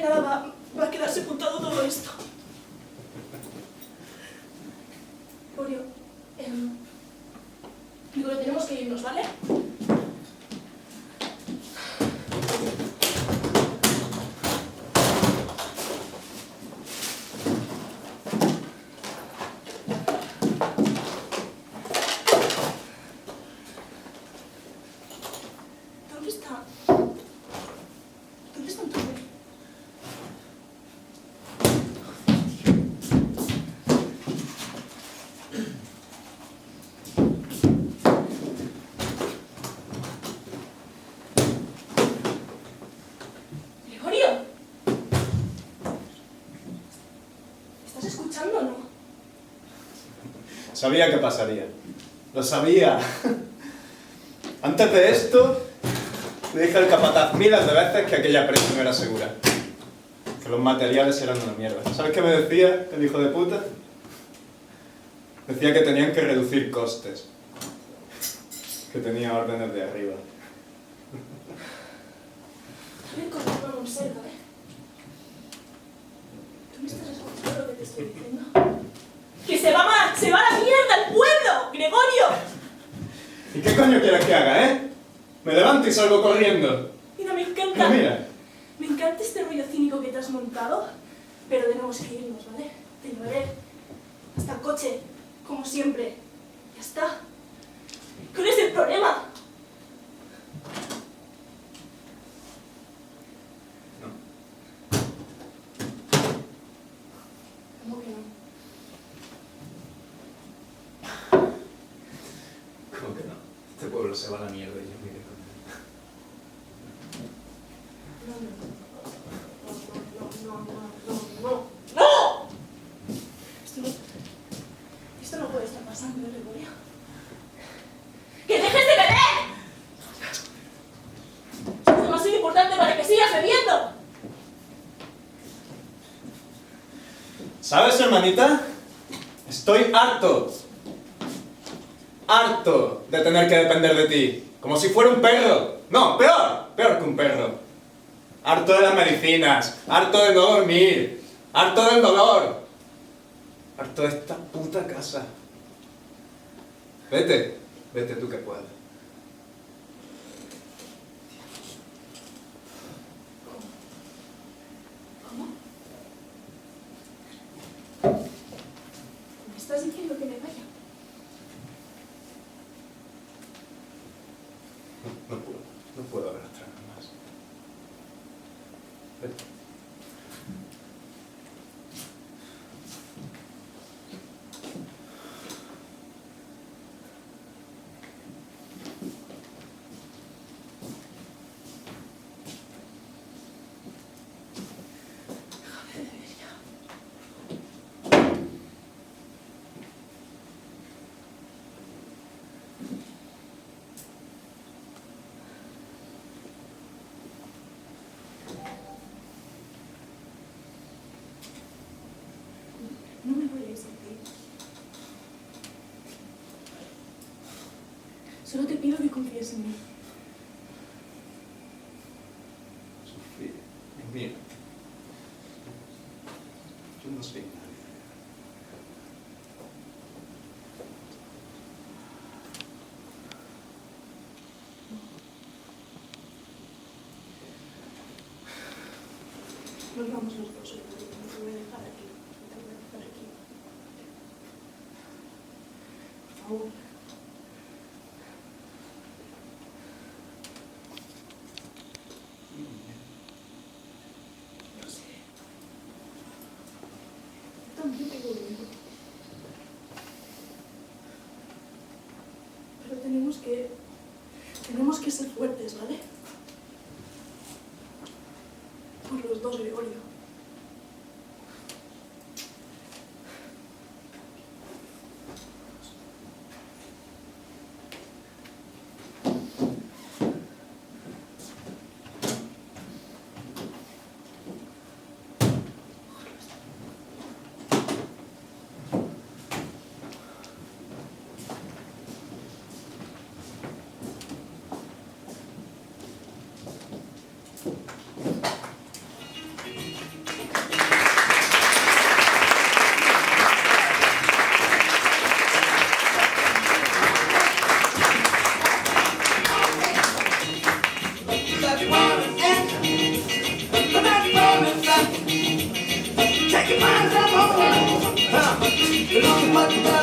nada va a quedar sepultado todo esto. Gregorio, Gregorio, tenemos que irnos, ¿vale? Sabía que pasaría. Lo sabía. Antes de esto, le dije al capataz miles de veces que aquella presa no era segura. Que los materiales eran una mierda. ¿Sabes qué me decía el hijo de puta? Decía que tenían que reducir costes. Que tenía órdenes de arriba. Ven conmigo a Monserga, ¿eh? ¿Tú me estás escuchando lo que te estoy diciendo? ¡Que se va a la mierda el pueblo, Gregorio! ¿Y qué coño quieres que haga, eh? Me levanto y salgo corriendo. Mira, me encanta. Mira. Me encanta este rollo cínico que te has montado, pero tenemos que irnos, ¿vale? Te llevaré hasta el coche, como siempre. Ya está. ¿Cuál es el problema? ¿Cómo que no? ¿Cómo que no? Este pueblo se va a la mierda y yo me iré con él. ¡No! Esto no puede estar pasando, Gregorio. ¡Que dejes de beber! Es demasiado importante para que sigas bebiendo. ¿Sabes, hermanita? Estoy harto. Harto de tener que depender de ti. Como si fuera un perro. No, peor. Peor que un perro. Harto de las medicinas. Harto de no dormir. Harto del dolor. Harto de esta puta casa. Vete. Vete tú que puedas. ¿Cómo? ¿Me estás diciendo que me vaya? No puedo arrastrarme más. Vete. No me voy a ir sin ti. Solo te pido que confíes en mí. Sofía, mira. Yo no soy nadie. Nos vamos los dos, no te voy a dejar aquí. No te voy a dejar aquí. Por favor. Lo sé. Yo también tengo miedo. Pero tenemos que ser fuertes, ¿vale? Por los dos, Gregorio. Bye.